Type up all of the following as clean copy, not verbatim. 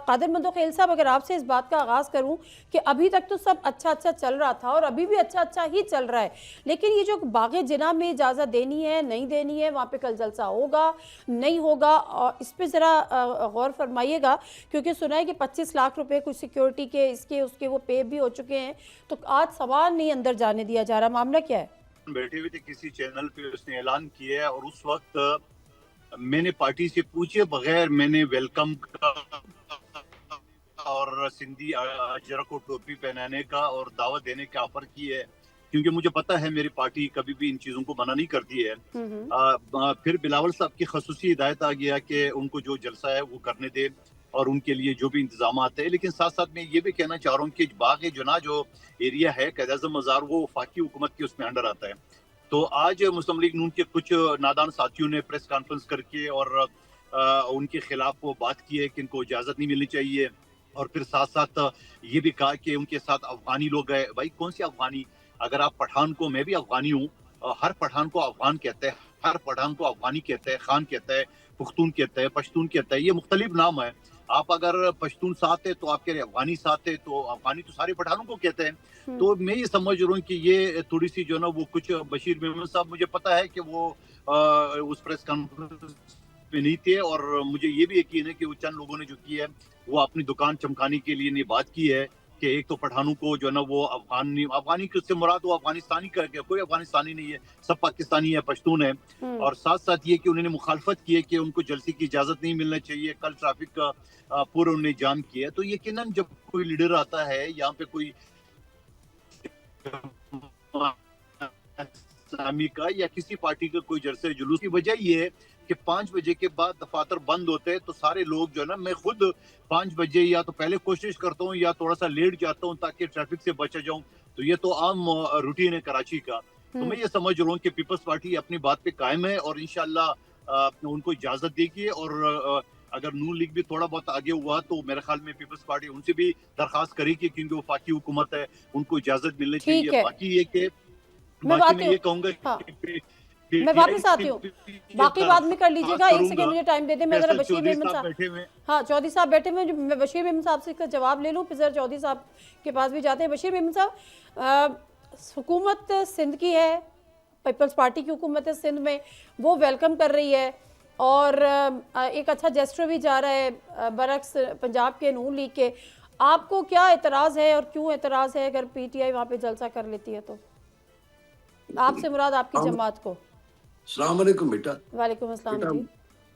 कादिर मंदोखेल साहब, अगर आपसे इस बात का आगाज़ करूं कि अभी तक तो सब अच्छा अच्छा चल रहा था और अभी भी अच्छा अच्छा ही चल रहा है, लेकिन ये जो बाग़े जिना में इजाज़त देनी है नहीं देनी है, वहाँ पे कल जलसा होगा नहीं होगा, और इस पर ज़रा गौर फरमाइएगा, क्योंकि सुना है कि 25 लाख रुपए कुछ सिक्योरिटी के इसके उसके वो पे भी हो चुके हैं, तो आज सवाल नहीं अंदर जाने दिया जा रहा, मामला क्या है? बैठे हुए थे किसी चैनल पे, उसने ऐलान किया है और उस वक्त मैंने पार्टी से पूछे बगैर मैंने वेलकम का और सिंधी अजरा को टोपी पहनाने का और दावत देने का ऑफर की है, क्योंकि मुझे पता है मेरी पार्टी कभी भी इन चीज़ों को मना नहीं करती है। फिर बिलावल साहब की खसूसी हिदायत आ गया कि उनको जो जलसा है वो करने दे और उनके लिए जो भी इंतजाम है, लेकिन साथ साथ मैं ये भी कहना चाह रहा हूँ कि बाग जुना जो एरिया है कैद आज़म मज़ार, वो वफाकी हुकूमत के उसमें अंडर आता है। तो आज मुस्लिम लीग नून के कुछ नादान साथियों ने प्रेस कॉन्फ्रेंस करके और उनके खिलाफ वो बात की है कि इनको इजाज़त नहीं मिलनी चाहिए, और फिर साथ साथ ये भी कहा कि उनके साथ अफगानी लोग गए। भाई कौन सी अफगानी? अगर आप पठान को, मैं भी अफगानी हूँ, हर पठान को अफगान कहते हैं, हर पठान को अफगानी कहते हैं, खान कहता है, पुख्तून कहता है, पश्तून कहता है, ये मुख्तलिफ नाम है। आप अगर पश्तून साथ है तो आप कह रहे अफगानी साथ है, तो अफगानी तो सारे पठानों को कहते हैं। तो मैं ये समझ रहा हूँ कि ये थोड़ी सी जो ना वो कुछ बशीर मेमन साहब, मुझे पता है कि वो उस प्रेस कॉन्फ्रेंस में नहीं थे, और मुझे ये भी यकीन है कि वो चंद लोगों ने जो किया है वो अपनी दुकान चमकाने के लिए ने बात की है कि एक तो पठानों को जो ना वो अफगानी अफगानी से मुराद वो अफगानिस्तानी कर गया, कोई अफगानिस्तानी नहीं है, सब पाकिस्तानी है, पश्तून है। और साथ साथ ये कि उन्होंने मुखालफत की है कि उनको जलसे की इजाजत नहीं मिलना चाहिए, कल ट्रैफिक का पूरा उन्होंने जाम किया है। तो यकीनन जब कोई लीडर आता है यहाँ पे कोई इस्लामी का या किसी पार्टी का कोई जलसे जुलूस, की वजह ये है कि 5 बजे के बाद दफातर बंद होते हैं, तो सारे लोग जो है ना, मैं खुद 5 बजे या तो पहले कोशिश करता हूँ या थोड़ा सा लेट जाता हूँ ताकि ट्रैफिक से बचा जाऊं। तो ये तो आम रूटीन है कराची का। तो मैं ये समझ रहा हूँ कि पीपल्स पार्टी अपनी बात पे कायम है और इंशाल्लाह उनको इजाजत देगी, और अगर नून लीग भी थोड़ा बहुत आगे हुआ तो मेरे ख्याल में पीपल्स पार्टी उनसे भी दरखास्त करेगी, क्योंकि वो वफाकी हुकूमत है, उनको इजाजत मिलनी चाहिए। ठीक है, बाकी ये कि मैं बाकी बात मैं ये कहूंगा हाँ, कि मैं पीटीआई वापस से आती हूँ, भी बाकी बाद में कर दरखास्त लीजिएगा, एक सेकंड करूंगा। मुझे टाइम दे दें, मैं ज़रा फैसल बशीर चौधरी मेमन साहब साहब, बैठे हुए। हाँ चौधरी साहब बैठे हुए, मैं बशीर मेमन साहब से इसका जवाब ले लूँ, फिर ज़रा चौधरी साहब के पास भी जाते हैं। बशीर मेमन साहब, हुकूमत सिंध की है, पीपल्स पार्टी की हुकूमत है सिंध में, वो वेलकम कर रही है और एक अच्छा जेस्टर भी जा रहा है बरक्स पंजाब के नून लीग के। आपको क्या एतराज़ है और क्यों एतराज़ है अगर पीटीआई वहाँ पे जलसा कर लेती है तो? आपसे मुराद आपकी जमात को। अस्सलाम वालेकुम बेटा। वालेकुम अस्सलाम बेटा जी।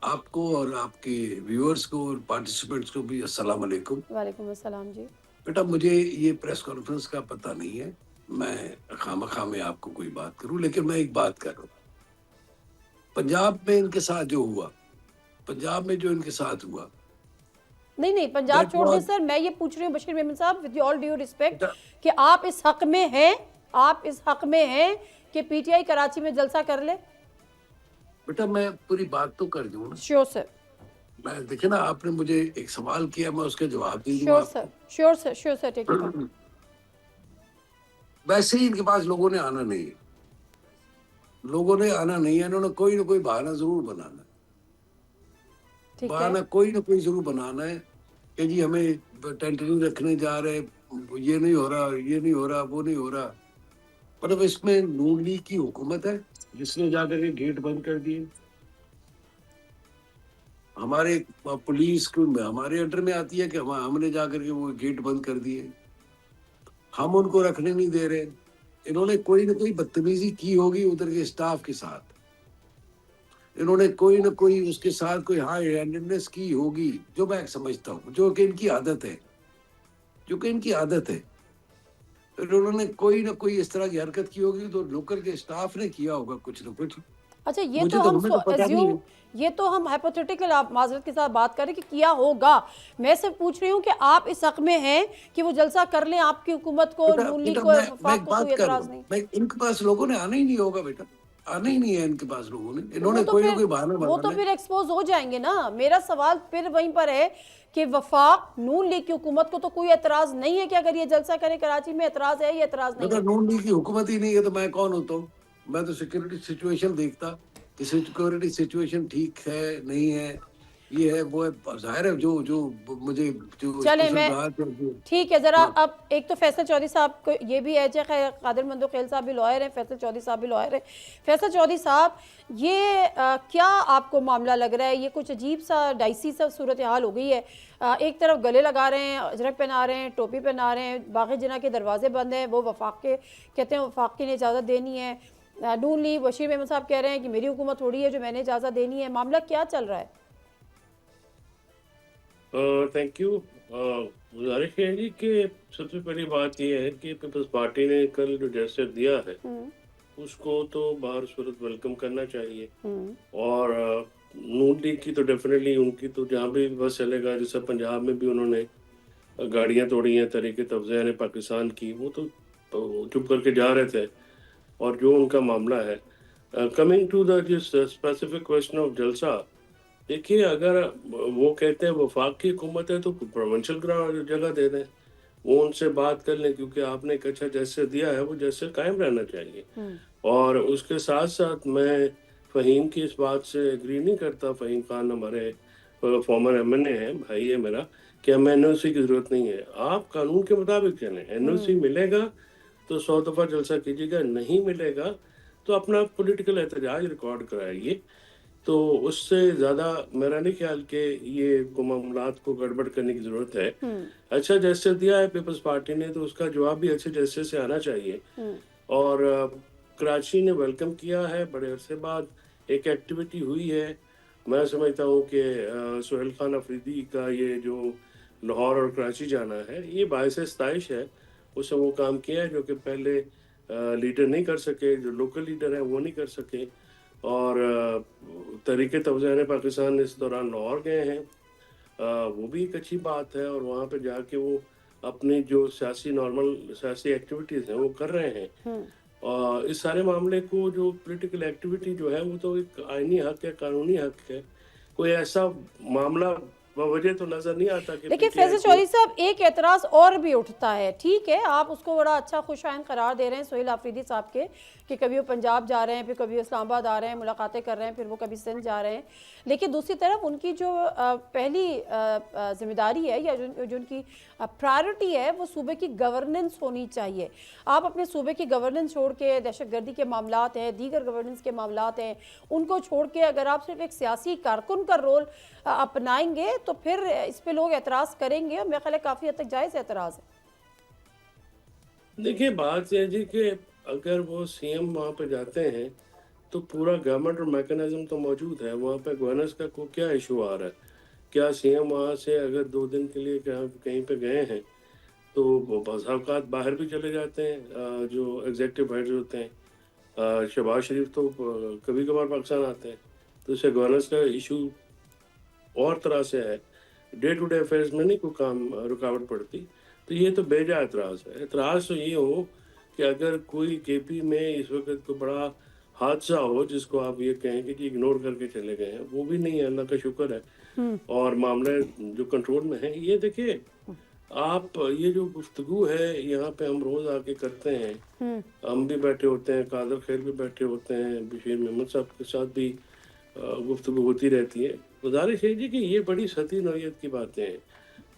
आपको और आपके व्यूअर्स को और पार्टिसिपेंट्स को भी अस्सलाम वालेकुम। वालेकुम अस्सलाम जी। बेटा मुझे ये प्रेस कॉन्फ्रेंस का पता नहीं है, मैं खामखा में आपको कोई बात करूं, लेकिन मैं एक बात कर रहा हूँ। पंजाब में इनके साथ जो हुआ, पंजाब में जो इनके साथ हुआ, नहीं नहीं, पंजाब दैट छोड़ दें वाज सर, मैं ये पूछ रही हूँ बशीर मेमन साहब, विद ऑल ड्यू रिस्पेक्ट, बेटा कि आप इस हक में हैं, आप इस हक में हैं कि पीटीआई कराची में जलसा कर ले? बेटा मैं पूरी बात तो कर दूं ना। Sure sir. मैं देखिए ना, आपने मुझे एक सवाल किया, मैं उसका जवाब दे दूंगा श्योर सर, आपको। Sure sir, sure sir, take your time. वैसे ही इनके पास लोगों ने आना नहीं है, लोगों ने आना नहीं है, इन्होंने कोई ना कोई बहाना जरूर बनाना है, ठीक है, बहाना कोई ना कोई जरूर बनाना है कि जी हमें टेंट नहीं रखने जा रहे, ये नहीं हो रहा, ये नहीं हो रहा, वो नहीं हो रहा। मतलब इसमें नून लीग की हुकूमत है जिसने जाकर के गेट बंद कर दिए। हमारे पुलिस को हमारे अंडर में आती है कि हमने जाकर के वो गेट बंद कर दिए, हम उनको रखने नहीं दे रहे। इन्होंने कोई ना कोई बदतमीजी की होगी उधर के स्टाफ के साथ, इन्होंने कोई ना कोई उसके साथ कोई हाई हैंडेडनेस की होगी, जो मैं समझता हूँ, जो कि इनकी आदत है, जो कि इनकी आदत है। उन्होंने कोई ना कोई इस तरह की हरकत की होगी, तो लोकल के स्टाफ ने किया होगा कुछ ना कुछ। अच्छा, ये मुझे तो तो हम हमें तो पता नहीं एज्यूम, है। ये तो हम हाइपोथेटिकल, आप माजरत के साथ बात करें कि किया होगा। मैं सिर्फ पूछ रही हूँ कि आप इस हक में हैं कि वो जलसा कर लें, आपकी हुकूमत को, बेटा नून लीग बेटा को, मैं वफाक एक को कोई बात कर रहा एतराज हूँ, नहीं। मैं इनके पास लोगों ने आना ही नहीं होगा बेटा, आना ही नहीं है इनके पास लोगों ने, तो वो इन्होंने तो कोई ना फिर कोई बहाना वो तो बनाना है। फिर एक्सपोज हो जाएंगे ना। मेरा सवाल फिर वहीं पर है कि वफाक नून लीग की हुकूमत को तो कोई एतराज नहीं है कि अगर ये जलसा करे कराची में? एतराज है या एतराज नहीं बेटा है? नून लीग की हुकूमत ही नहीं है तो मैं कौन होता हूँ? मैं तो सिक्योरिटी सिचुएशन देखता कि सिक्योरिटी सिचुएशन ठीक है नहीं है। ये है वो है, जाहिर है जो जो मुझे जो चले स्पेशल मैं रहा जो ठीक है ज़रा हाँ अब एक तो फैसल चौधरी साहब को ये भी है कादिर मंदोखेल साहब भी लॉयर हैं, फैसल चौधरी साहब भी लॉयर हैं। फैसल चौधरी साहब ये क्या आपको मामला लग रहा है, ये कुछ अजीब सा डाइसी सा सूरत हाल हो गई है। एक तरफ गले लगा रहे हैं, अजरक पहना रहे हैं, टोपी पहना रहे हैं, बागी जिना के दरवाजे बंद हैं, वो वफाक के कहते हैं वफाक की ने इजाज़त देनी है। नून लीग बशीर मेमन साहब कह रहे हैं कि मेरी हुकूमत थोड़ी है जो मैंने इजाज़त देनी है। मामला क्या चल रहा है? Thank you. गुजारिश है जी कि सबसे पहली बात यह है कि पीपल्स पार्टी ने कल जो जेस्चर दिया है उसको तो बाहर सूरत वेलकम करना चाहिए। और नून लीग की तो डेफिनेटली उनकी तो जहाँ भी बस चलेगा, जैसे पंजाब में भी उन्होंने गाड़ियाँ तोड़ी हैं तरीके तवज़े ने पाकिस्तान की, वो तो चुप करके जा रहे थे। और जो उनका मामला है, कमिंग टू द जिस स्पेसिफिक क्वेश्चन ऑफ जलसा, देखिए अगर वो कहते हैं वफाक की हुकूमत है तो प्रोविंशियल जगह दे दें, वो उनसे बात कर लें, क्योंकि आपने एक अच्छा जैसे दिया है वो जैसे कायम रहना चाहिए। और उसके साथ साथ मैं फ़हीम की इस बात से एग्री नहीं करता। फ़हीम खान हमारे फॉर्मर एमएनए हैं, भाई है मेरा, कि हमें एनओसी की ज़रूरत नहीं है। आप कानून के मुताबिक चलें, एनओसी मिलेगा तो 100 दफ़ा जलसा कीजिएगा, नहीं मिलेगा तो अपना पॉलिटिकल एहतजाज रिकॉर्ड कराइए। तो उससे ज़्यादा मेरा नहीं ख्याल कि ये मामलात को गड़बड़ करने की ज़रूरत है। अच्छा जैसे दिया है पीपल्स पार्टी ने तो उसका जवाब भी अच्छे जैसे से आना चाहिए। और कराची ने वेलकम किया है, बड़े अरसे बाद एक एक्टिविटी हुई है। मैं समझता हूँ कि सुहेल खान अफरीदी का ये जो लाहौर और कराची जाना है ये बायस इस्ताइश है। उसने वो काम किया है जो कि पहले लीडर नहीं कर सके, जो लोकल लीडर हैं वो नहीं कर सके। और तरीके तवज़े पाकिस्तान इस दौरान लाहौर गए हैं, वो भी एक अच्छी बात है। और वहाँ पे जाके वो अपनी जो सियासी नॉर्मल सियासी एक्टिविटीज़ हैं वो कर रहे हैं। और इस सारे मामले को जो पॉलिटिकल एक्टिविटी जो है वो तो एक आईनी हक है, कानूनी हक है। कोई ऐसा मामला वजह तो नजर नहीं आता कि देखिए फैसल चौधरी साहब एक एतराज़ और भी उठता है, ठीक है आप उसको बड़ा अच्छा खुशाइन करार दे रहे हैं सुहेल आफरीदी साहब के कि कभी वो पंजाब जा रहे हैं, फिर कभी इस्लामाबाद आ रहे हैं, मुलाकातें कर रहे हैं, फिर वो कभी सिंध जा रहे हैं। लेकिन दूसरी तरफ उनकी जो पहली जिम्मेदारी है या जो उनकी प्रायोरिटी है वो सूबे की गवर्नेंस होनी चाहिए। आप अपने सूबे की गवर्नेंस छोड़ के दहशतगर्दी के मामलात हैं, दीगर गवर्नेंस के मामलात हैं, उनको छोड़ के अगर आप सिर्फ एक सियासी कारकुन का रोल अपनाएंगे तो फिर इस पे लोग एतराज़ करेंगे और मेरे ख्याल है काफ़ी हद तक जायज़ एतराज़ है। देखिए बात यह जी कि अगर वो सीएम वहाँ पे जाते हैं तो पूरा गवर्नमेंट और मैकेनिज्म तो मौजूद है। वहाँ पे गवर्नेंस का को क्या इशू आ रहा है? क्या सीएम वहाँ से अगर 2 दिन के लिए कहीं पे गए हैं तो वो बज़ औक़ात बाहर भी चले जाते हैं। जो एग्जीक्यूटिव हेड्स होते हैं, शहबाज शरीफ तो कभी कभार पाकिस्तान आते हैं, तो इससे गवर्नेंस का इशू और तरह से है। डे टू डे अफेयर्स में नहीं कोई काम रुकावट पड़ती। तो ये तो बेजा एतराज़ है। एतराज़ तो ये हो कि अगर कोई केपी में इस वक्त कोई बड़ा हादसा हो जिसको आप ये कहें कि इग्नोर करके चले गए हैं, वो भी नहीं है, अल्लाह का शुक्र है। और मामले जो कंट्रोल में है। ये देखिए आप ये जो गुफ्तगू है यहाँ पे हम रोज़ आके करते हैं, हम भी बैठे होते हैं, कादर खैर भी बैठे होते हैं, बशीर मेमन साहब के साथ भी गुफ्तगू होती रहती है। गुजारिश है जी कि ये बड़ी सती नौयत की बातें हैं।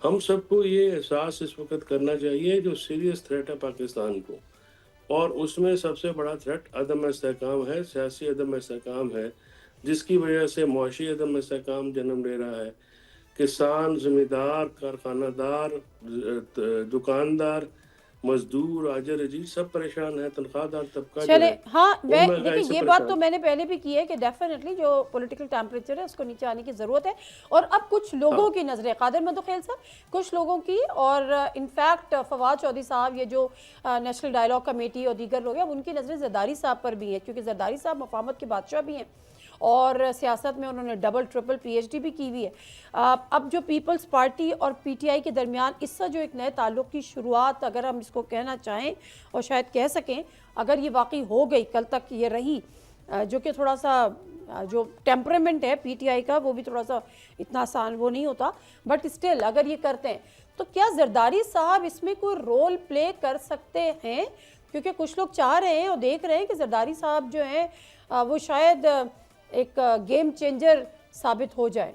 हम सबको ये एहसास इस वक्त करना चाहिए जो सीरियस थ्रेट है पाकिस्तान को, और उसमें सबसे बड़ा थ्रेट अदम इस्तेहकाम है, सियासी अदम इस्तेहकाम है, जिसकी वजह से मुआशी अदम इस्तेहकाम जन्म ले रहा है। किसान, ज़मींदार, कारखानादार, दुकानदार, मजदूर, आजर अजीज सब परेशान है, तनख्वाहदार तबका जो चले है हाँ वो मैं महंगाई देखिए से ये बात परेशान तो मैंने पहले भी की है कि डेफिनेटली जो पॉलिटिकल टेम्परेचर है उसको नीचे आने की ज़रूरत है। और अब कुछ लोगों हाँ। की नज़रें कादिर मंदोखेल साहब, कुछ लोगों की और इनफैक्ट फवाद चौधरी साहब, ये जो नेशनल डायलॉग कमेटी और दीगर लोग हैं, अब उनकी नज़रें जरदारी साहब पर भी हैं, क्योंकि जरदारी साहब मफाहमत के बादशाह भी हैं और सियासत में उन्होंने डबल ट्रिपल पीएचडी भी की हुई है। अब जो पीपल्स पार्टी और पीटीआई के दरमियान इसका जो एक नए ताल्लुक़ की शुरुआत अगर हम इसको कहना चाहें और शायद कह सकें, अगर ये वाकई हो गई, कल तक ये रही, जो कि थोड़ा सा जो टेम्परामेंट है पीटीआई का वो भी थोड़ा सा इतना आसान वो नहीं होता, बट स्टिल अगर ये करते हैं तो क्या जरदारी साहब इसमें कोई रोल प्ले कर सकते हैं? क्योंकि कुछ लोग चाह रहे हैं और देख रहे हैं कि जरदारी साहब जो हैं वो शायद एक गेम चेंजर साबित हो जाए।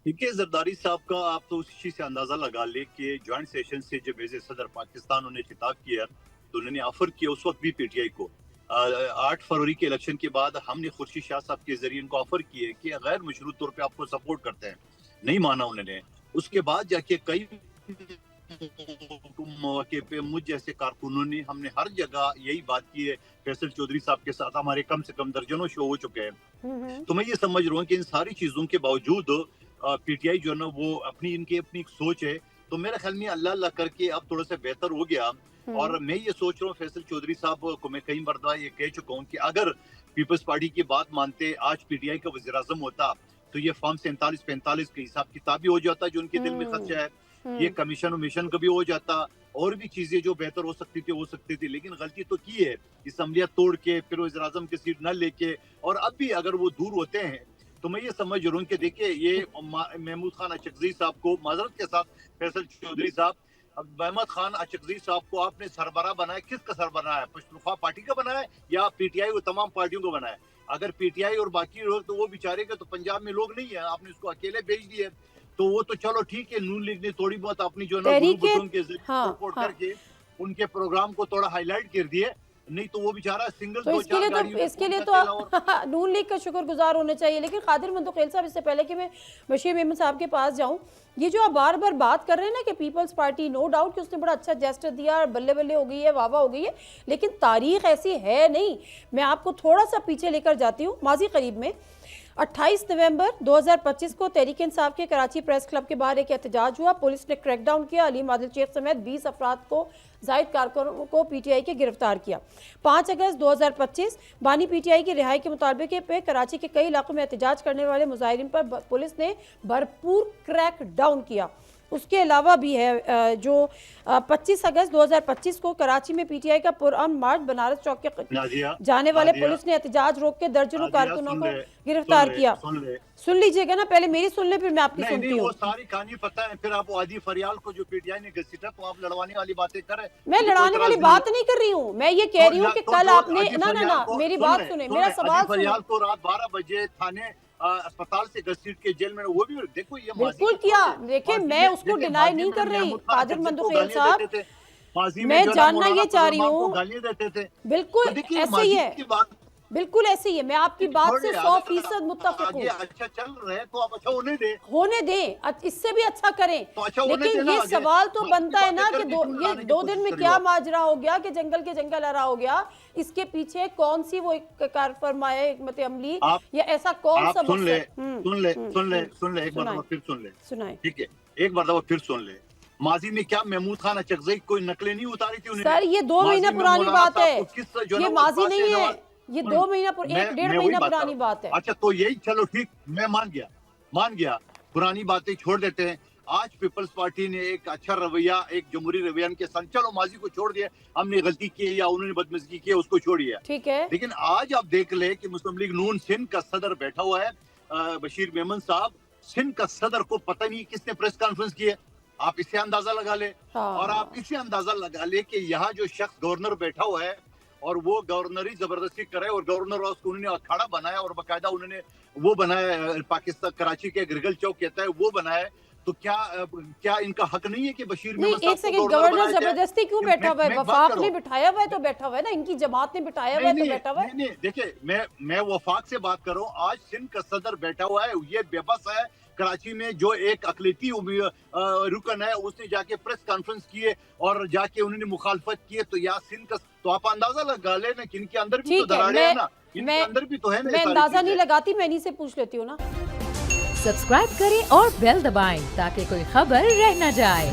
देखिए जरदारी साहब का आप तो उस चीज से अंदाजा लगा ले कि ज्वाइंट सेशन से जब एज ए सदर पाकिस्तान उन्हें खिताब किया तो उन्होंने ऑफर किया उस वक्त भी पीटीआई को 8 फरवरी के इलेक्शन के बाद हमने खुर्शीद शाह साहब के जरिए उनको ऑफर किए कि गैर मशरूत तौर पे आपको सपोर्ट करते हैं, नहीं माना उन्होंने। उसके बाद जाके कई मौके पे मुझ जैसे कारकुनों ने हमने हर जगह यही बात की है। फैसल चौधरी साहब के साथ हमारे कम से कम दर्जनों शो हो चुके हैं। तो मैं ये समझ रहा हूँ कि इन सारी चीजों के बावजूद पीटीआई जो है ना वो अपनी एक सोच है। तो मेरे ख्याल में अल्लाह अल्लाह करके अब थोड़ा सा बेहतर हो गया। और मैं ये सोच रहा हूँ फैसल चौधरी साहब को मैं कई मरतबा ये कह चुका हूँ कि अगर पीपल्स पार्टी की बात मानते आज पीटीआई का वज़ीर आज़म होता तो ये फॉर्म 47-45 के हिसाब किताब भी हो जाता जो उनके दिल में खदशा है। ये कमीशन वमीशन का भी हो जाता और भी चीजें जो बेहतर हो सकती थी। लेकिन गलती तो की है असम्बलियां तोड़ के फिर वज़ीर आज़म की सीट न लेके। और अब भी अगर वो दूर होते हैं तो मैं ये समझ रहा हूँ कि देखिए ये महमूद खान अचकज़ई साहब को माजरत के साथ फैसल चौधरी साहब महमूद खान अचकज़ई साहब को आपने सरबराह बनाया, किसका सरबराह है? पश्तूनख्वा पार्टी का बनाया या पीटीआई और तमाम पार्टियों को बनाया? अगर पीटीआई और बाकी लोग तो वो बेचारे के तो पंजाब में लोग नहीं है, आपने उसको अकेले भेज दिए। तो वो तो चलो ठीक है, नून लीग ने थोड़ी बहुत अपनी जो है सपोर्ट करके उनके प्रोग्राम को थोड़ा हाईलाइट कर दिए, नहीं तो वो बेचारा सिंगल तो इसके लिए तो नून लीग का शुक्रगुजार होने चाहिए। लेकिन कादिर मंतुकील साहब, इससे पहले कि मैं बशीर मेमन साहब के पास जाऊं, ये जो आप बार बार बात कर रहे हैं ना कि पीपल्स पार्टी नो डाउट कि उसने बड़ा अच्छा जेस्टर दिया, बल्ले बल्ले हो गई है, वाह वाह हो गई है, लेकिन तारीख ऐसी है नहीं। मैं आपको थोड़ा सा पीछे लेकर जाती हूँ। माजी करीब में 28 नवंबर 2025 को तहरीक इंसाफ के कराची प्रेस क्लब के बाहर एक एहतजाज हुआ। पुलिस ने क्रैकडाउन किया, अलीम आदिल शेख समेत 20 अफराद को जायद कारकुनों को पीटीआई के गिरफ्तार किया। 5 अगस्त 2025 बानी पीटीआई की रिहाई के मुतालबे पे कराची के कई इलाकों में एहतजाज करने वाले मुजाहिरीन पर पुलिस ने भरपूर क्रैकडाउन किया। उसके अलावा भी है जो 25 अगस्त 2025 को कराची में पीटीआई का पुरअमन मार्च बनारस चौक के जाने वाले पुलिस ने एहतजाज रोक के दर्जनों कारकुनों को गिरफ्तार किया। सुन लीजिएगा ना, पहले मेरी सुन ले फिर मैं आपकी सुनती हूँ। वो सारी कहानी पता है, फिर आप आदि फरियाल को जो पीटीआई ने घसीटा तो आप लड़वाने वाली बातें कर रहे हैं। मैं लड़ाने वाली बात नहीं कर रही हूँ, मैं ये कह रही हूँ कि कल आपने ना मेरी बात सुने, मेरा सवाल फरियाल को रात 12 बजे थाने अस्पताल से घसीट के जेल में, वो भी देखो ये बिल्कुल किया। देखिए मैं उसको डिनाई नहीं कर रही कादिर मंतुकील साहब, मैं जानना ये चाह रही हूँ। बिल्कुल ऐसे ही है, बिल्कुल ऐसे ही है। मैं आपकी बात से 100% मुत्तफिक हूँ। अच्छा चल रहे हैं तो आप अच्छा होने दें, इससे भी अच्छा करें। तो अच्छा लेकिन ये सवाल तो बनता है ना कि ये 2 दिन में क्या माजरा हो गया कि जंगल के जंगल हरा हो गया, इसके पीछे कौन सी वो कार फरमाए हिकमत अमली या ऐसा कौन सा? सुन ले एक बार फिर सुनाए, ठीक है, एक बार फिर सुन ले। माजी में क्या महमूद खान अचकज़ई कोई नकलें नहीं उतारी थी उन्होंने? सर ये 2 महीना पुरानी बात है, ये माजी नहीं है, ये 2 महीना 1-1.5 महीना पुरानी बात है। अच्छा तो यही, चलो ठीक, मैं मान गया पुरानी बातें छोड़ देते हैं। आज पीपल्स पार्टी ने एक अच्छा रवैया, एक जमहूरी रवैया के साथ, चलो माजी को छोड़ दिया, हमने गलती की या उन्होंने बदमज़गी की उसको छोड़िए, ठीक है। लेकिन आज आप देख ले कि मुस्लिम लीग नून सिंध का सदर बैठा हुआ है बशीर मेमन साहब। सिंध का सदर को पता नहीं किसने प्रेस कॉन्फ्रेंस की है, आप इससे अंदाजा लगा ले। और आप इससे अंदाजा लगा ले कि यहाँ जो शख्स गवर्नर बैठा हुआ है और वो गवर्नरी जबरदस्ती करे और गवर्नर हाउस को उन्होंने अखाड़ा बनाया और बाकायदा उन्होंने वो बनाया, पाकिस्तान कराची के ग्रिगल चौक कहता है वो बनाया। तो क्या इनका हक नहीं है कि बशीर नहीं, एक सेकंड, गवर्नर जबरदस्ती क्यों बैठा हुआ है? वफाक ने बिठाया हुआ है तो बैठा हुआ है ना, इनकी जमात ने बिठाया हुआ है तो बैठा हुआ है। नहीं देखिए, मैं वफाक से बात कर रहा हूँ। आज सिंध का सदर बैठा हुआ है, ये बेबस है। कराची में जो एक अकलीती रुकन है उसने जाके प्रेस कॉन्फ्रेंस किए और जाके उन्होंने मुखालफत की, तो या सिंध का, तो आप अंदाजा लगा लेना कि इनके अंदर भी तो दरारें हैं ना, इनके अंदर भी तो है ना। मैं अंदाजा नहीं लगाती, मैं इन्हीं से पूछ लेती हूँ ना। सब्सक्राइब करें और बेल दबाएं ताकि कोई खबर रह न जाए।